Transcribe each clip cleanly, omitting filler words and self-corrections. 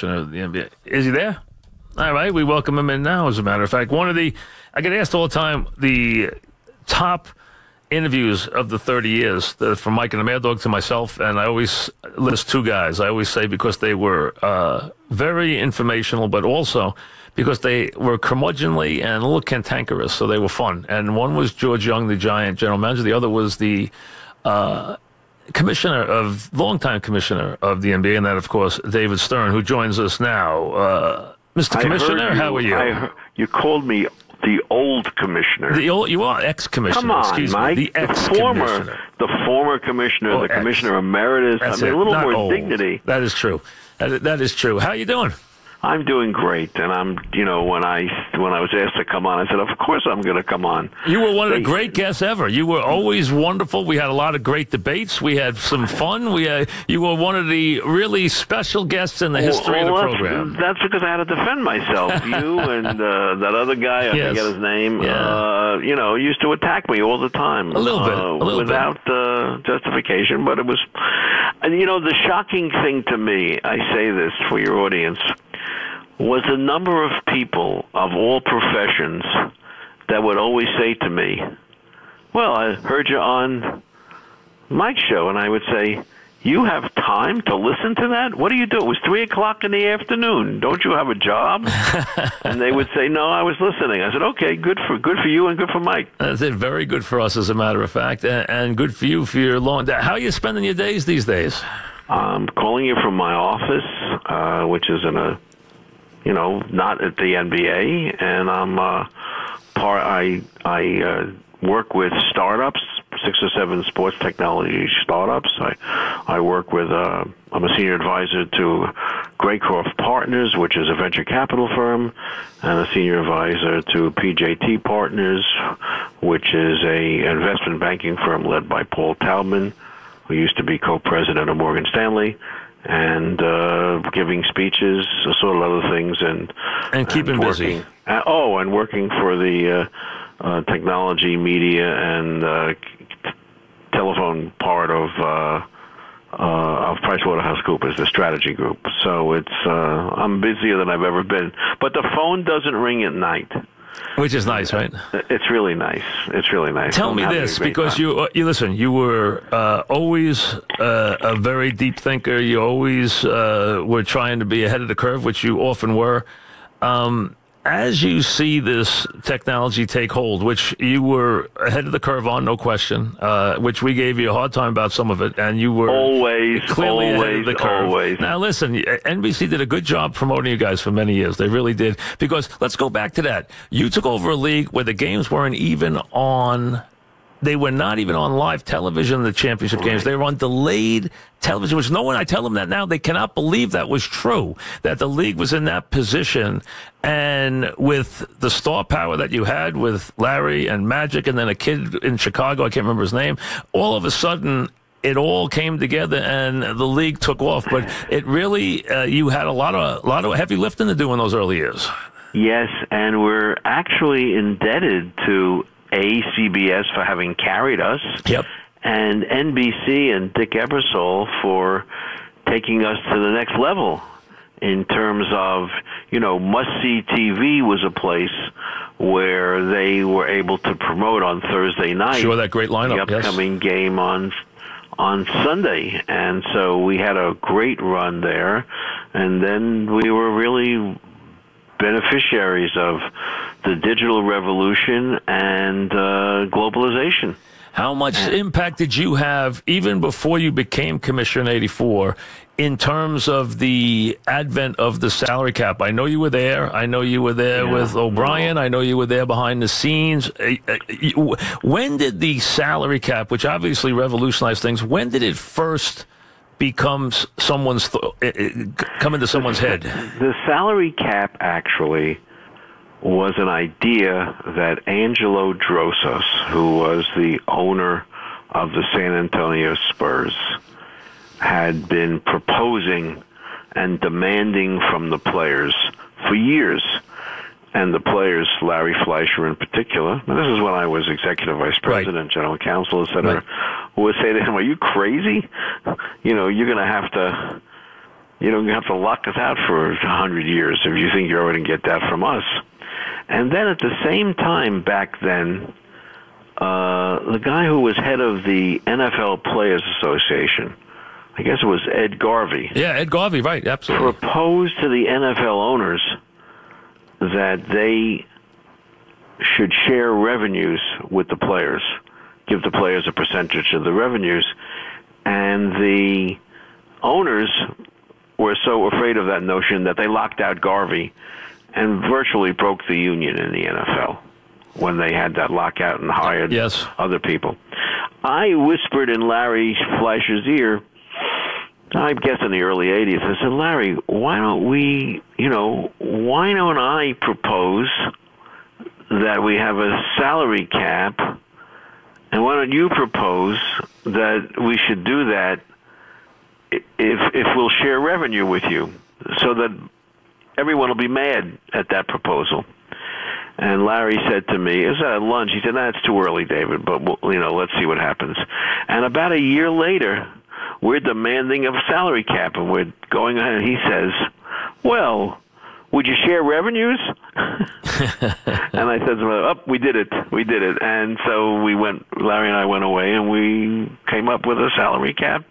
commissioner of the NBA. Is he there? All right, we welcome him in now, as a matter of fact. I get asked all the time, the top interviews of the 30 years, from Mike and the Mad Dog to myself, and I always list two guys. I always say because they were very informational, but also because they were curmudgeonly and a little cantankerous, so they were fun. And one was George Young, the Giant general manager. The other was the longtime commissioner of the NBA, and that, of course, David Stern, who joins us now. Mr. Commissioner, how are you? You called me the old commissioner. You are ex-commissioner. Come on, excuse Mike. Me, the ex-commissioner. The former commissioner, the commissioner emeritus. That's a little Not more old. dignity. That is true. That is true. How are you doing? I'm doing great, and I'm, when I was asked to come on, I said, of course I'm going to come on. You were one of the great guests ever. You were always wonderful. We had a lot of great debates. We had some fun. You were one of the really special guests in the history of the program. That's because I had to defend myself. You and that other guy, I forget his name, used to attack me all the time. A little bit. Without justification, but it was, and the shocking thing to me, I say this for your audience, was the number of people of all professions that would always say to me, well, I heard you on Mike's show, and I would say, you have time to listen to that? What do you do? It was 3 o'clock in the afternoon. Don't you have a job? And they would say, no, I was listening. I said, okay, good for you and good for Mike. That's it. Very good for us, as a matter of fact, and good for you for your long. How are you spending your days these days? I'm calling you from my office, which is in a, not at the NBA, and I work with startups, 6 or 7 sports technology startups. I work with, I'm a senior advisor to Graycroft Partners, which is a venture capital firm, and a senior advisor to PJT Partners, which is a investment banking firm led by Paul Taubman, who used to be co-president of Morgan Stanley, and giving speeches, sort of other things, and keeping busy. And working for the technology, media, and telephone part of PricewaterhouseCoopers, the strategy group. So it's I'm busier than I've ever been, but the phone doesn't ring at night. Which is nice, right? It's really nice. It's really nice. Tell me this, because you listen, you were always a very deep thinker. You always were trying to be ahead of the curve, which you often were. As you see this technology take hold, which you were ahead of the curve on, no question, which we gave you a hard time about some of it, and you were clearly ahead of the curve. Always. Now, listen, NBC did a good job promoting you guys for many years. They really did. Because let's go back to that. You took over a league where the games weren't even on. They were not even on live television, the championship games. They were on delayed television, which I tell them that now, they cannot believe that was true, that the league was in that position. And with the star power that you had with Larry and Magic, and then a kid in Chicago, I can't remember his name, all of a sudden, it all came together and the league took off. But it really, you had a lot of heavy lifting to do in those early years. Yes, and we're actually indebted to CBS for having carried us, and NBC and Dick Ebersol for taking us to the next level in terms of, must-see TV was a place where they were able to promote on Thursday night. Sure, that great lineup, the upcoming game on Sunday. And so we had a great run there, and then we were really beneficiaries of the digital revolution and globalization. How much impact did you have, even before you became commissioner in '84, in terms of the advent of the salary cap? I know you were there. I know you were there with O'Brien. I know you were there behind the scenes. When did the salary cap, which obviously revolutionized things, when did it first come into someone's head? The salary cap actually was an idea that Angelo Drossos, who was the owner of the San Antonio Spurs, had been proposing and demanding from the players for years. And the players, Larry Fleischer in particular, and this is when I was executive vice president, general counsel, etc., would say to him, "Are you crazy? You're going to have to, You don't have to lock us out for 100 years if you think you're going to get that from us. And then at the same time back then, the guy who was head of the NFL Players Association, I guess it was Ed Garvey. Yeah, Ed Garvey, right, absolutely. Proposed to the NFL owners that they should share revenues with the players, give the players a percentage of the revenues. And the owners were so afraid of that notion that they locked out Garvey and virtually broke the union in the NFL when they had that lockout and hired other people. I whispered in Larry Fleischer's ear, I guess in the early 80s, I said, Larry, why don't I propose that we have a salary cap, and why don't you propose that we should do that if we'll share revenue with you, so that everyone will be mad at that proposal. And Larry said to me, it was at lunch, he said, it's too early, David, but let's see what happens. And about a year later, we're demanding a salary cap, and we're going ahead, and he says, well, would you share revenues? And I said to him, we did it. And so Larry and I went away, and we came up with a salary cap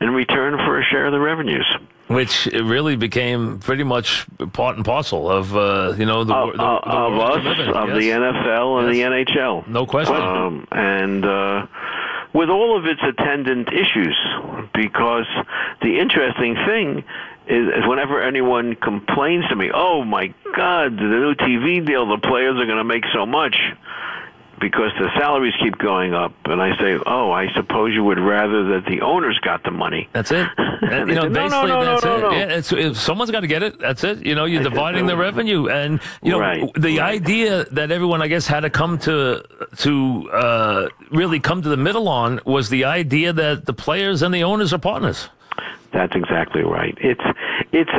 in return for a share of the revenues. Which really became pretty much part and parcel of, the world of the NFL and the NHL. No question. With all of its attendant issues, because the interesting thing is whenever anyone complains to me, oh my God, the new TV deal, the players are going to make so much because the salaries keep going up. And I say, I suppose you would rather that the owners got the money. That's it. No. Yeah, someone's got to get it. That's it. You're dividing the revenue. And, the idea that everyone, I guess, had to come to really come to the middle on was the idea that the players and the owners are partners. That's exactly right. It's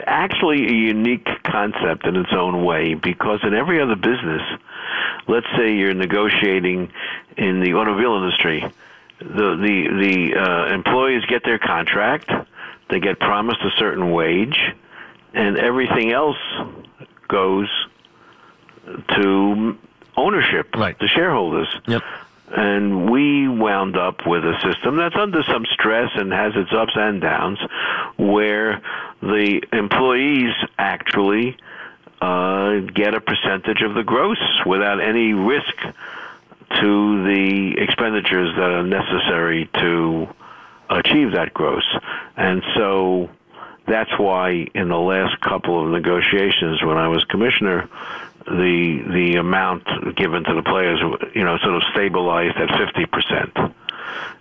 actually a unique concept in its own way, because in every other business, let's say you're negotiating in the automobile industry, the employees get their contract, they get promised a certain wage, and everything else goes to ownership, right, the shareholders. Yep. And we wound up with a system that's under some stress and has its ups and downs, where the employees actually get a percentage of the gross without any risk to the expenditures that are necessary to achieve that gross. And so that's why in the last couple of negotiations when I was commissioner, the amount given to the players, sort of stabilized at 50%.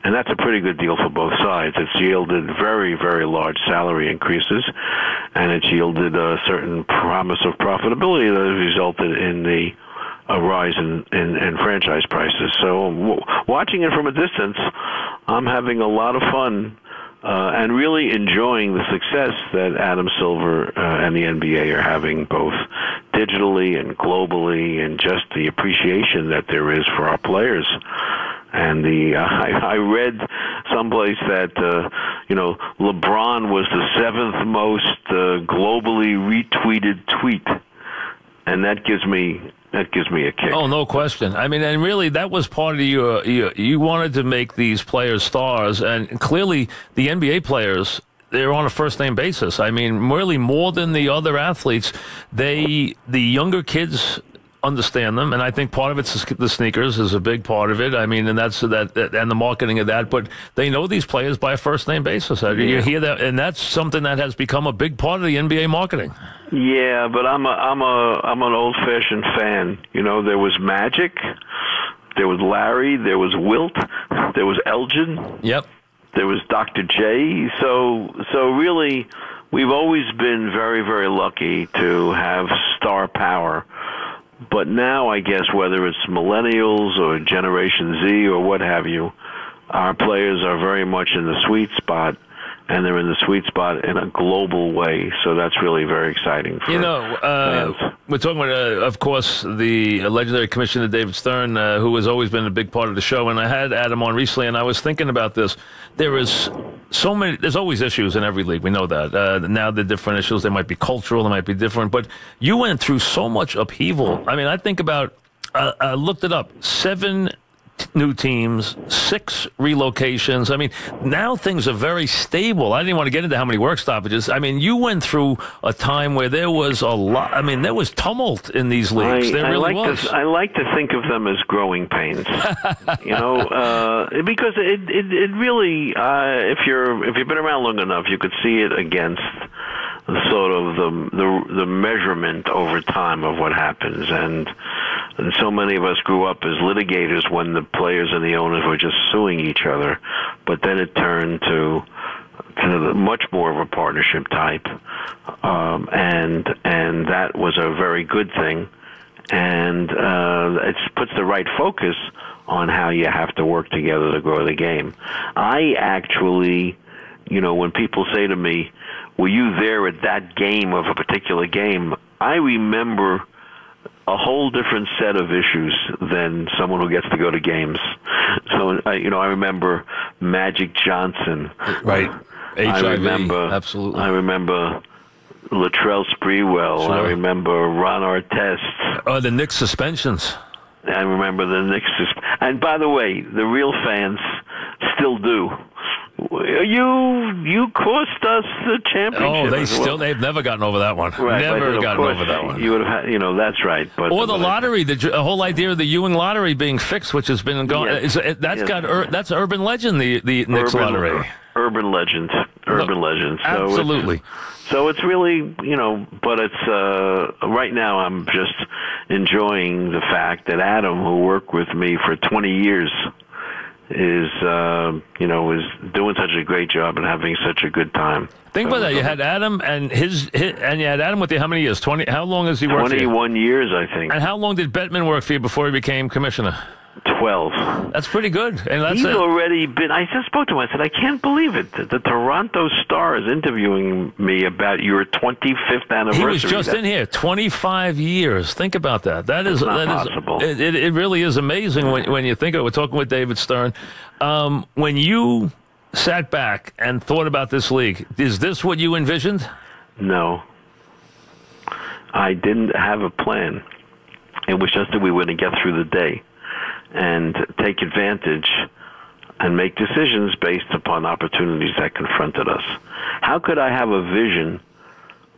And that's a pretty good deal for both sides. It's yielded very, very large salary increases, and it's yielded a certain promise of profitability that has resulted in a rise in franchise prices. So watching it from a distance, I'm having a lot of fun and really enjoying the success that Adam Silver and the NBA are having, both digitally and globally, and just the appreciation that there is for our players. And I read someplace that LeBron was the 7th most globally retweeted tweet, and that gives me a kick. Oh, no question. I mean, and really, that was part of you wanted to make these players stars, and clearly the NBA players, they're on a first-name basis. I mean, really more than the other athletes, the younger kids understand them, and I think part of it's the sneakers is a big part of it. I mean, and that's that, and the marketing of that. But they know these players by a first-name basis. You hear that, and that's something that has become a big part of the NBA marketing. Yeah, but I'm an old-fashioned fan. There was Magic, there was Larry, there was Wilt, there was Elgin. Yep. There was Dr. J. So really, we've always been very, very lucky to have star power. But now, I guess, whether it's millennials or Generation Z or what have you, our players are very much in the sweet spot, and they're in the sweet spot in a global way. So that's really very exciting for fans. We're talking about, of course, the legendary Commissioner David Stern, who has always been a big part of the show. And I had Adam on recently, and I was thinking about this. There's always issues in every league. We know that. Now the different issues, they might be cultural, they might be different. But you went through so much upheaval. I mean, I think about, I looked it up, 7 new teams, 6 relocations. I mean, now things are very stable. I didn't want to get into how many work stoppages. I mean, you went through a time where there was a lot. I mean, there was tumult in these leagues. There was. I like to think of them as growing pains. Because it really, if you've been around long enough, you could see it against sort of the measurement over time of what happens, and so many of us grew up as litigators when the players and the owners were just suing each other, but then it turned to much more of a partnership type, and that was a very good thing, and it puts the right focus on how you have to work together to grow the game. I actually, when people say to me, were you there at that game of a particular game? I remember a whole different set of issues than someone who gets to go to games. So, I remember Magic Johnson. Right. HIV, absolutely. I remember Latrell Sprewell. Sure. I remember Ron Artest. Oh, the Knicks suspensions. I remember the Knicks. And by the way, the real fans still do. You cost us the championship. Oh, they've never gotten over that one. Right, never gotten over that one. You would have had, that's right. But or the lottery, the whole idea of the Ewing lottery being fixed, which has been going. Yes. That's urban legend. The Knicks lottery. Urban legend. Legend. So absolutely. So it's really, but it's right now I'm just enjoying the fact that Adam, who worked with me for 20 years, is doing such a great job and having such a good time. Think about that. You had Adam and and you had Adam with you how many years? 20. How long has he worked for you? 21 years, I think. And how long did Bettman work for you before he became commissioner? 12. That's pretty good. And he's already been. I just spoke to him. I said, I can't believe it. The Toronto Star is interviewing me about your 25th anniversary. He was just in here. 25 years. Think about that. That is possible. It really is amazing when you think of it. We're talking with David Stern. When you sat back and thought about this league, is this what you envisioned? No. I didn't have a plan. It was just that we were going to get through the day and take advantage and make decisions based upon opportunities that confronted us. How could I have a vision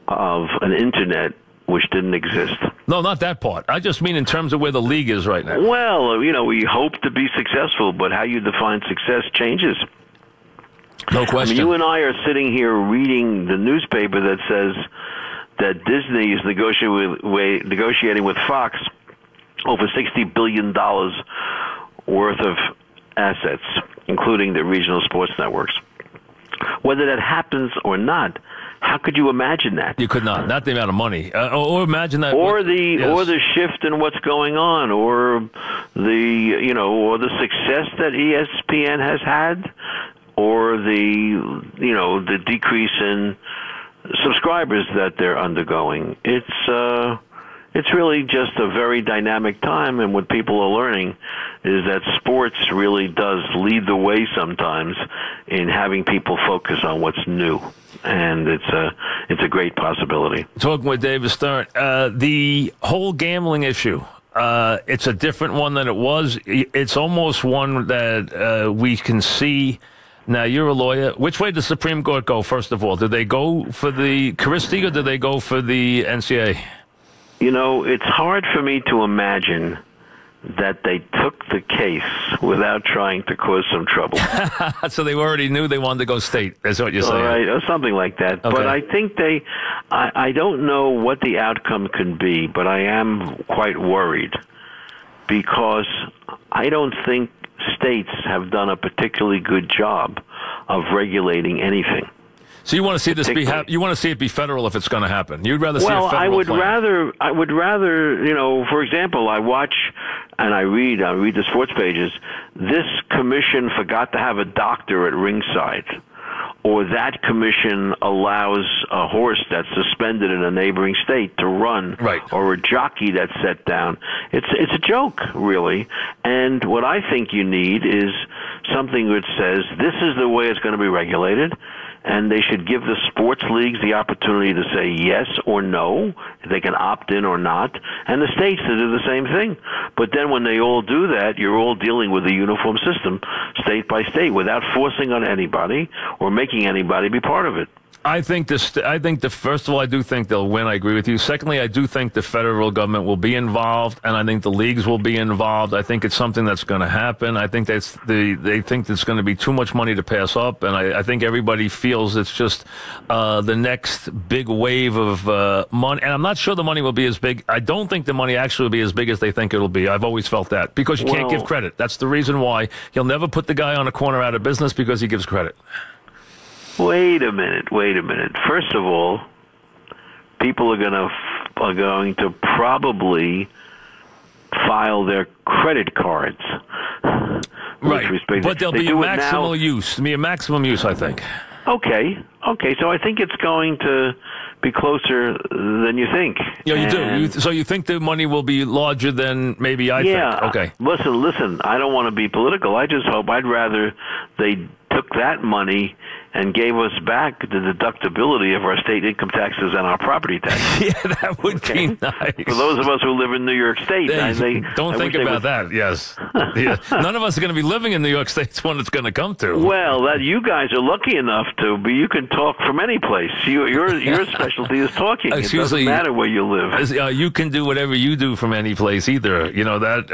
of an internet which didn't exist? No, not that part. I just mean in terms of where the league is right now. Well, we hope to be successful, but how you define success changes. No question. You and I are sitting here reading the newspaper that says that Disney is negotiating with Fox over $60 billion worth of assets, including the regional sports networks. Whether that happens or not, how could you imagine that? You could not. Not the amount of money. Or imagine that. Or the shift in what's going on, or the success that ESPN has had, or the decrease in subscribers that they're undergoing. It's really just a very dynamic time, and what people are learning is that sports really does lead the way sometimes in having people focus on what's new, and it's a great possibility. Talking with David Stern, the whole gambling issue, it's a different one than it was. It's almost one that we can see. Now, you're a lawyer. Which way did the Supreme Court go, first of all? Did they go for the Christie or did they go for the NCAA? It's hard for me to imagine that they took the case without trying to cause some trouble. So they already knew they wanted to go state, is what you're saying. All right, or something like that. Okay. But I think I don't know what the outcome can be, but I am quite worried because I don't think states have done a particularly good job of regulating anything. So you want to see this be? You want to see it be federal if it's going to happen? You'd rather see a federal plan. I would rather. For example, I watch and I read the sports pages. This commission forgot to have a doctor at ringside, or that commission allows a horse that's suspended in a neighboring state to run, right, or a jockey that's set down. It's a joke, really. And what I think you need is something that says this is the way it's going to be regulated, and they should give the sports leagues the opportunity to say yes or no. They can opt in or not, and the states to do the same thing. But then when they all do that, you're all dealing with a uniform system, state by state, without forcing on anybody or making anybody be part of it. I think first of all, I do think they'll win. I agree with you. Secondly, I do think the federal government will be involved, and I think the leagues will be involved. I think it's something that's going to happen. I think they think there's going to be too much money to pass up, and I think everybody feels it's just the next big wave of money. And I'm not sure the money will be as big. I don't think the money actually will be as big as they think it'll be. I've always felt that, because you can't give credit. That's the reason why he'll never put the guy on a corner out of business, because he gives credit. Wait a minute. First of all, people are going to probably file their credit cards. Right, but there'll be a maximal use. There'll be a maximum use, I think. Okay. So I think it's going to be closer than you think. Yeah, you do. So you think the money will be larger than maybe I think? Okay. Listen, I don't want to be political. I'd rather they took that money and gave us back the deductibility of our state income taxes and our property taxes. Yeah, that would be nice. For those of us who live in New York State. Don't think about that, yes. Yeah. None of us are going to be living in New York State. It's when it's going to come to. Well, you guys are lucky enough to, but you can talk from any place. Your specialty is talking. It doesn't matter where you live. You can do whatever you do from any place either. You know that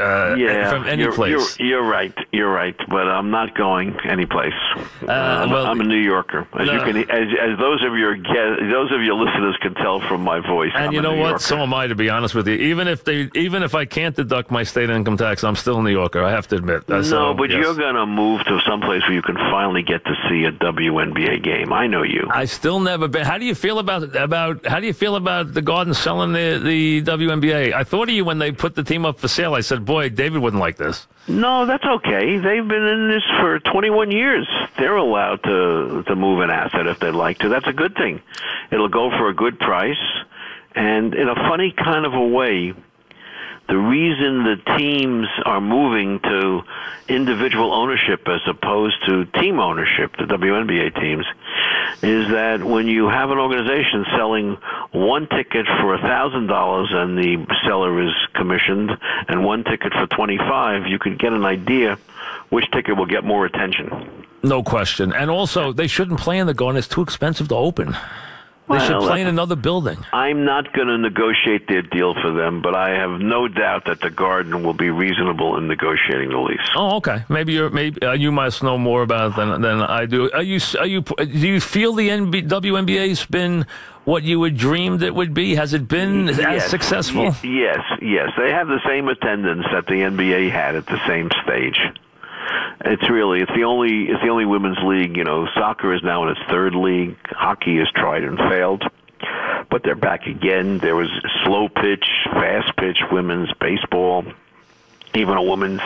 from any place. You're right, but I'm not going any place. I'm a New Yorker, as those of your listeners can tell from my voice. And you know what? So am I, to be honest with you. Even if I can't deduct my state income tax, I'm still a New Yorker. I have to admit. But you're going to move to someplace where you can finally get to see a WNBA game. I know you. I still never been. How do you feel about the Garden selling the WNBA? I thought of you when they put the team up for sale. I said, boy, David wouldn't like this. No, that's okay. They've been in this for 21 years. They're allowed to move an asset if they'd like to. That's a good thing. It'll go for a good price. And in a funny kind of a way, the reason the teams are moving to individual ownership as opposed to team ownership, the WNBA teams, is that when you have an organization selling one ticket for $1,000 and the seller is commissioned, and one ticket for $25, you can get an idea which ticket will get more attention. No question. And also, they shouldn't play in the Garden. It's too expensive to open. They should play in another building. I'm not going to negotiate their deal for them, but I have no doubt that the Garden will be reasonable in negotiating the lease. Oh, okay. Maybe you must know more about it than I do. Do you feel the WNBA's been what you had dreamed it would be? Has it been as successful? Yes. They have the same attendance that the NBA had at the same stage. It's the only women's league. You know, soccer is now in its third league. Hockey has tried and failed, but they're back again. There was slow pitch, fast pitch, women's baseball, even a women's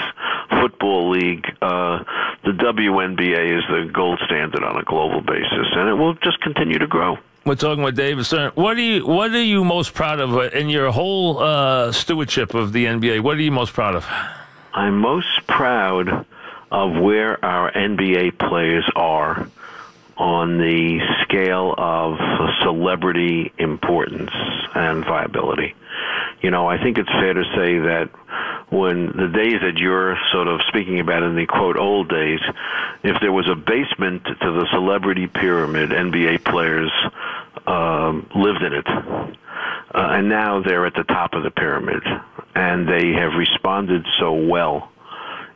football league. The WNBA is the gold standard on a global basis, and it will just continue to grow. We're talking with David Stern. What are you most proud of in your whole stewardship of the NBA? What are you most proud of? I'm most proud of where our NBA players are on the scale of celebrity importance and viability. You know, I think it's fair to say that when the days that you're sort of speaking about in the, quote, old days, if there was a basement to the celebrity pyramid, NBA players lived in it. And now they're at the top of the pyramid. And they have responded so well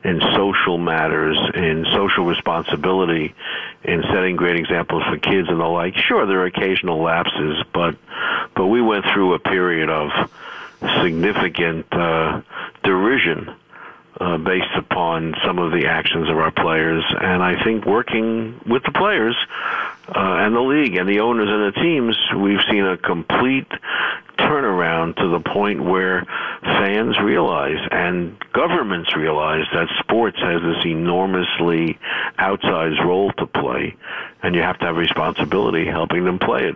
in social matters, in social responsibility, in setting great examples for kids and the like. Sure, there are occasional lapses, but we went through a period of significant derision based upon some of the actions of our players. And I think working with the players and the league and the owners and the teams, we've seen a complete turnaround to the point where fans realize and governments realize that sports has this enormously outsized role to play and you have to have responsibility helping them play it.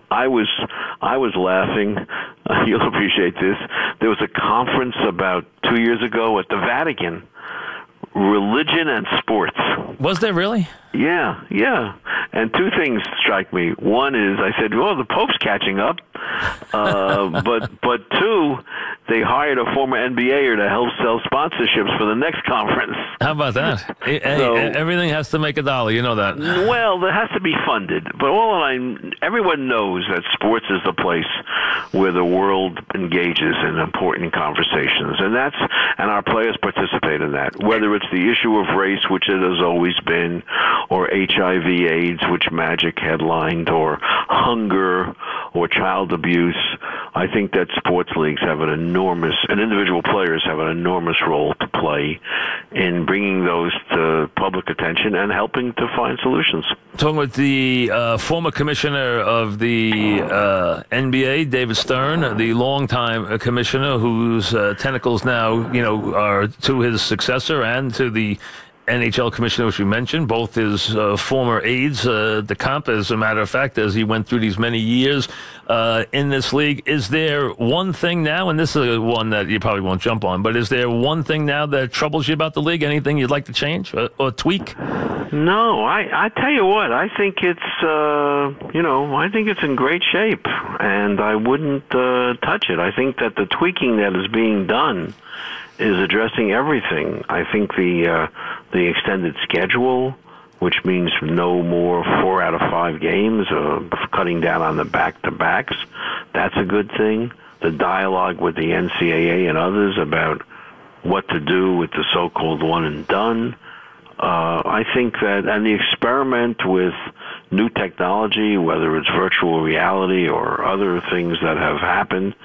I was laughing. You'll appreciate this. There was a conference about 2 years ago at the Vatican, religion and sports. Was there really? Yeah. And two things strike me. One is I said, well, the Pope's catching up. But two, they hired a former NBAer to help sell sponsorships for the next conference. How about that? Everything has to make a dollar. You know that. Well, that has to be funded. But everyone knows that sports is the place where the world engages in important conversations, and our players participate in that. Whether it's the issue of race, which it has always been, or HIV/AIDS, which Magic headlined, or hunger, or child abuse. I think that sports leagues have and individual players have an enormous role to play in bringing those to public attention and helping to find solutions. Talking with the former commissioner of the NBA, David Stern, the longtime commissioner whose tentacles now, are to his successor and to the NHL commissioner, which we mentioned, both his former aides, DeCamp, as a matter of fact, as he went through these many years in this league. Is there one thing now, and this is one that you probably won't jump on, but is there one thing now that troubles you about the league? Anything you'd like to change or tweak? No, I tell you what, I think it's, I think it's in great shape, and I wouldn't touch it. I think that the tweaking that is being done is addressing everything. I think the extended schedule, which means no more 4 out of 5 games, cutting down on the back-to-backs, that's a good thing. The dialogue with the NCAA and others about what to do with the so-called one and done. I think that, and the experiment with new technology, whether it's virtual reality or other things that have happened,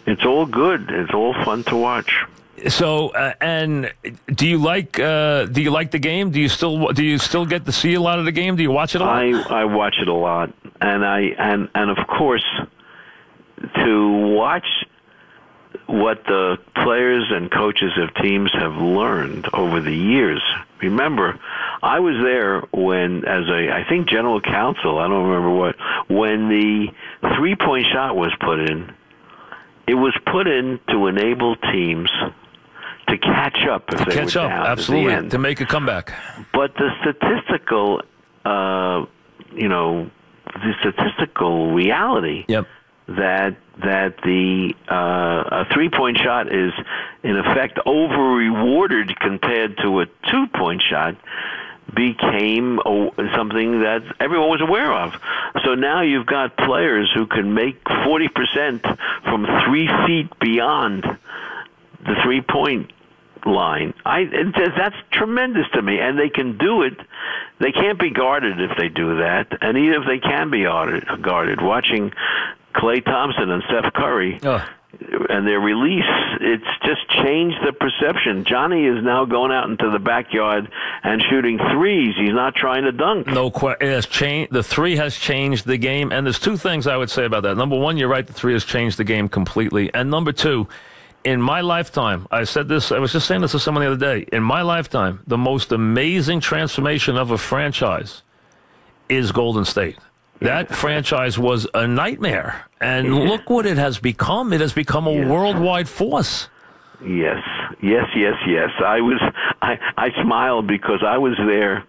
it's all good. It's all fun to watch. So, and do you like the game? Do you still get to see a lot of the game? Do you watch it a lot? I watch it a lot, and of course, to watch what the players and coaches of teams have learned over the years. Remember, I was there when, I think general counsel, I don't remember when the 3-point shot was put in. It was put in to enable teams to catch up if they were down absolutely, at the end. To make a comeback. But the statistical, reality that the a 3-point shot is in effect over rewarded compared to a 2-point shot became something that everyone was aware of. So now you've got players who can make 40% from 3 feet beyond the 3-point line. That's tremendous to me, and they can do it. They can't be guarded if they do that, and even if they can be guarded, watching Klay Thompson and Steph Curry and their release, it's just changed the perception. Johnny is now going out into the backyard and shooting threes. He's not trying to dunk. No question. It has changed. The three has changed the game, and there's 2 things I would say about that. Number one, you're right. The 3 has changed the game completely, and number 2. In my lifetime, I said this, I was just saying this to someone the other day. In my lifetime, the most amazing transformation of a franchise is Golden State. That franchise was a nightmare. And look what it has become. It has become a worldwide force. Yes. I smiled because I was there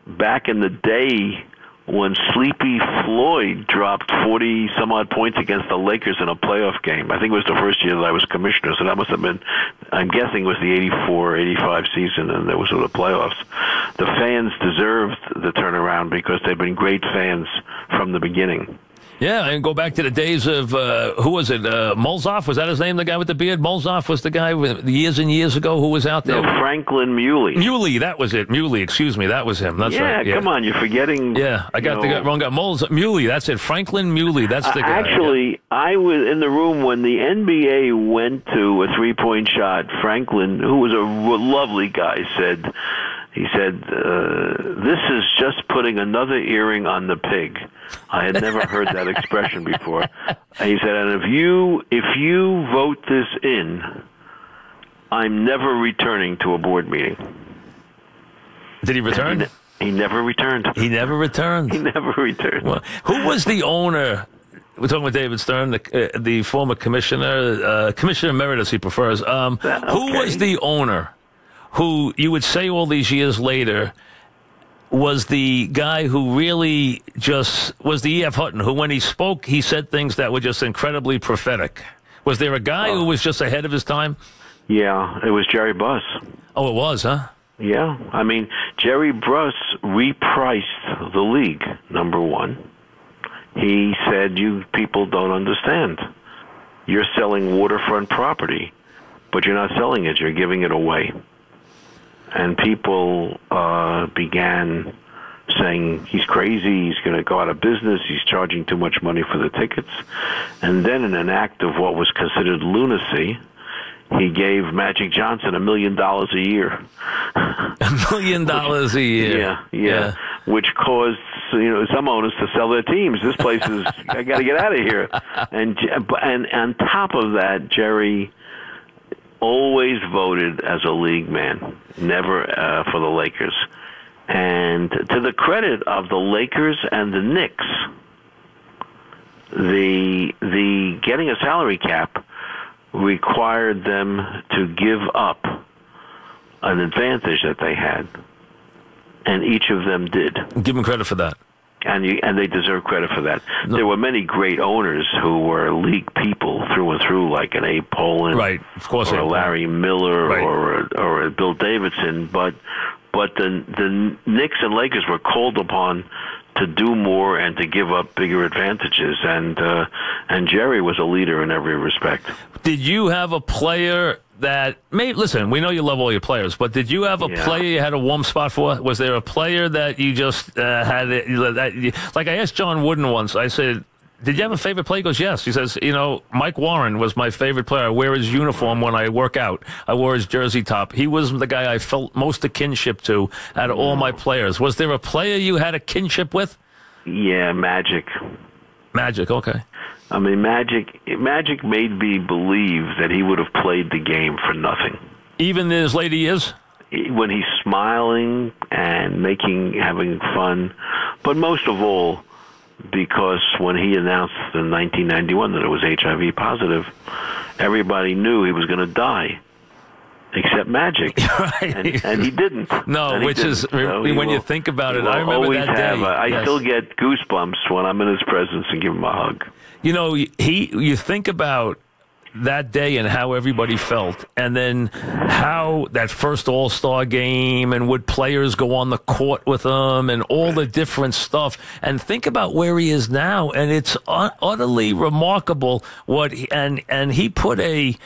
back in the day when Sleepy Floyd dropped 40-some-odd points against the Lakers in a playoff game. I think it was the first year that I was commissioner, so that must have been, I'm guessing it was the 84-85 season, and there was the playoffs. The fans deserved the turnaround because they've been great fans from the beginning. Yeah, and go back to the days of, who was it, Mulzoff? Was that his name, the guy with the beard? Mulzoff was the guy with years and years ago who was out there? No, Franklin Muley. Muley, that was it. Muley, excuse me, that was him. That's right. Yeah, come on, you're forgetting. Yeah, I got the wrong guy. Muley, that's it. Franklin Muley, that's the guy. Actually, I was in the room when the NBA went to a 3-point shot. Franklin, who was a lovely guy, said, this is just putting another earring on the pig. I had never heard that expression before. And he said, and if you vote this in, I'm never returning to a board meeting. Did he return? He never returned. He never returned. He never returned. Well, who was the owner? We're talking with David Stern, the former commissioner, commissioner emeritus, he prefers. Who was the owner who you would say all these years later was the guy who really just was the E.F. Hutton, who when he spoke, he said things that were just incredibly prophetic? Was there a guy who was just ahead of his time? Yeah, it was Jerry Buss. Oh, it was, huh? Yeah. I mean, Jerry Buss repriced the league, number one. He said, you people don't understand. You're selling waterfront property, but you're not selling it. You're giving it away. And people began saying, he's crazy, he's going to go out of business, he's charging too much money for the tickets. And then in an act of what was considered lunacy, he gave Magic Johnson $1 million a year. $1 million a year. Yeah. Which caused some owners to sell their teams. This place is, I got to get out of here. And on top of that, Jerry always voted as a league man, never for the Lakers. And to the credit of the Lakers and the Knicks, the getting a salary cap required them to give up an advantage that they had, and each of them did. Give them credit for that. And they deserve credit for that. No. There were many great owners who were league people through and through, like an Abe Pollin, right? Of course, or a Larry Miller, right. or a Bill Davidson. But the Knicks and Lakers were called upon to do more and to give up bigger advantages, and Jerry was a leader in every respect. Did you have a player that listen, we know you love all your players, but did you have a player you had a warm spot for? Was there a player that you just had like I asked John Wooden once, I said, did you have a favorite player? He goes, yes. He says, Mike Warren was my favorite player. I wear his uniform when I work out. I wore his jersey top. He was the guy I felt most a kinship to out of all my players. Was there a player you had a kinship with? Yeah, Magic. Magic, okay. I mean, Magic made me believe that he would have played the game for nothing. Even in his later years? When he's smiling and having fun. But most of all, because when he announced in 1991 that it was HIV positive, everybody knew he was going to die, except Magic. Right. And he didn't. No, and which is, when you think about it, I remember that day. I still get goosebumps when I'm in his presence and give him a hug. You think about that day and how everybody felt, and then how that first All-Star game, and would players go on the court with him, and all the different stuff, and think about where he is now, and it's utterly remarkable and he put a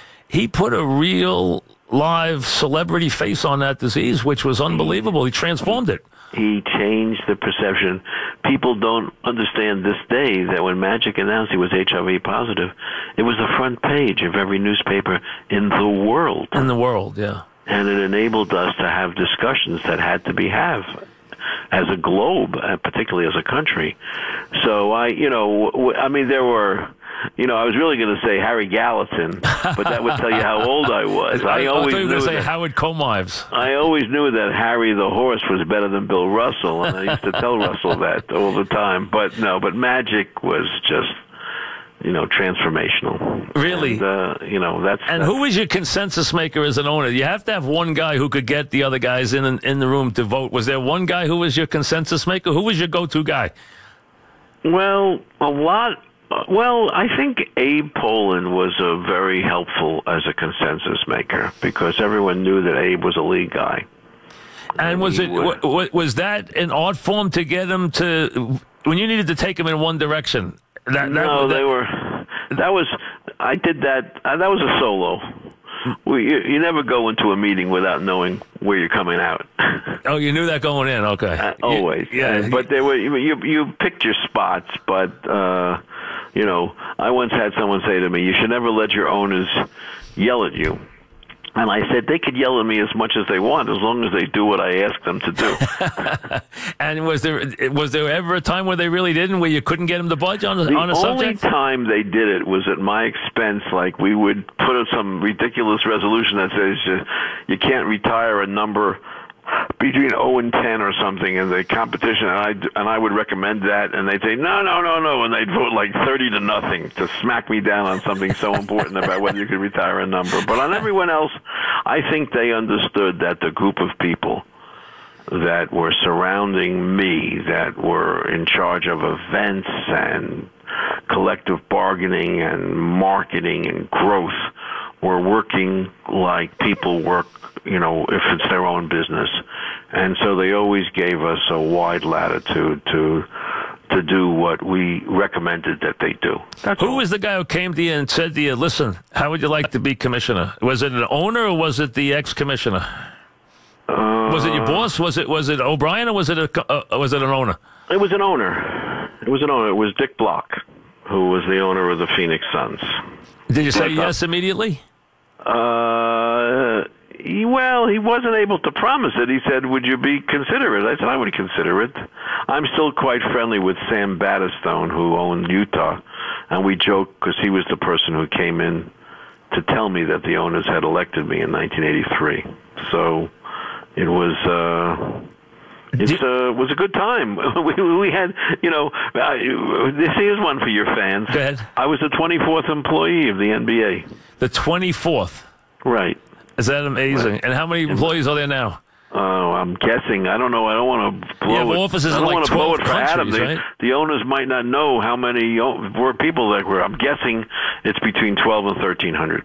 real live celebrity face on that disease, which was unbelievable. He transformed it. He changed the perception. People don't understand this day that when Magic announced he was HIV positive, it was the front page of every newspaper in the world. In the world, yeah. And it enabled us to have discussions that had to be had as a globe, particularly as a country. So there were... I was really going to say Harry Gallatin, but that would tell you how old I was. I always thought you were going to say Howard Comives. I always knew that Harry the horse was better than Bill Russell, and I used to tell Russell that all the time. But Magic was just, transformational. Really? And, And who was your consensus maker as an owner? You have to have one guy who could get the other guys in the room to vote. Was there one guy who was your consensus maker? Who was your go-to guy? Well, a lot... Well, I think Abe Pollin was very helpful as a consensus maker because everyone knew that Abe was a league guy. And was that an art form to get him to, when you needed to take him in one direction? I did that. That was a solo. You never go into a meeting without knowing where you're coming out. Oh, you knew that going in, okay. Always. Yeah. But there were you picked your spots, but I once had someone say to me, "You should never let your owners yell at you." And I said, they could yell at me as much as they want, as long as they do what I ask them to do. And was there ever a time where they really didn't, where you couldn't get them to budge on a subject? The only time they did it was at my expense. Like, we would put up some ridiculous resolution that says you can't retire a number between 0 and 10 or something in the competition, and I would recommend that, and they'd say no, and they'd vote like 30-0 to smack me down on something so important about whether you could retire a number. But on everyone else, I think they understood that the group of people that were surrounding me, that were in charge of events and collective bargaining and marketing and growth, were working like people work, if it's their own business. And so they always gave us a wide latitude to do what we recommended that they do. Who was the guy who came to you and said to you, listen, how would you like to be commissioner? Was it an owner or was it the ex-commissioner? Was it your boss? Was it O'Brien or was it an owner? It was an owner. It was Dick Block, who was the owner of the Phoenix Suns. Did you say yes immediately? Well, he wasn't able to promise it. He said, would you be considerate? I said, I would consider it. I'm still quite friendly with Sam Battistone, who owned Utah, and we joke because he was the person who came in to tell me that the owners had elected me in 1983. So it was a good time. We had, here's one for your fans. Go ahead. I was the 24th employee of the NBA. The 24th? Right. Is that amazing? Right. And how many employees are there now? Oh, I'm guessing. I don't know. I don't want to blow it. Offices in like 12 countries, right? The owners might not know how many people there were. I'm guessing it's between 12 and 1,300,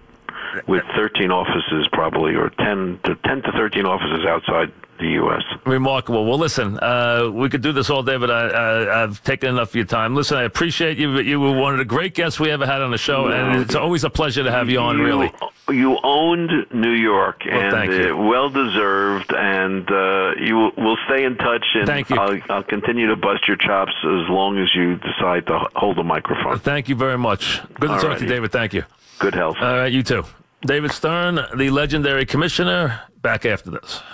with 13 offices probably, or 10 to 13 offices outside the U.S. Remarkable. Well, listen, we could do this all day, but I've taken enough of your time. Listen, I appreciate you. You were one of the great guests we ever had on the show, and it's always a pleasure to have you on, really. You owned New York, and well-deserved, and you will stay in touch, and thank you. I'll continue to bust your chops as long as you decide to hold the microphone. Thank you very much. Good to talk to you, David. Thank you. Good health. All right, you too. David Stern, the legendary commissioner, back after this.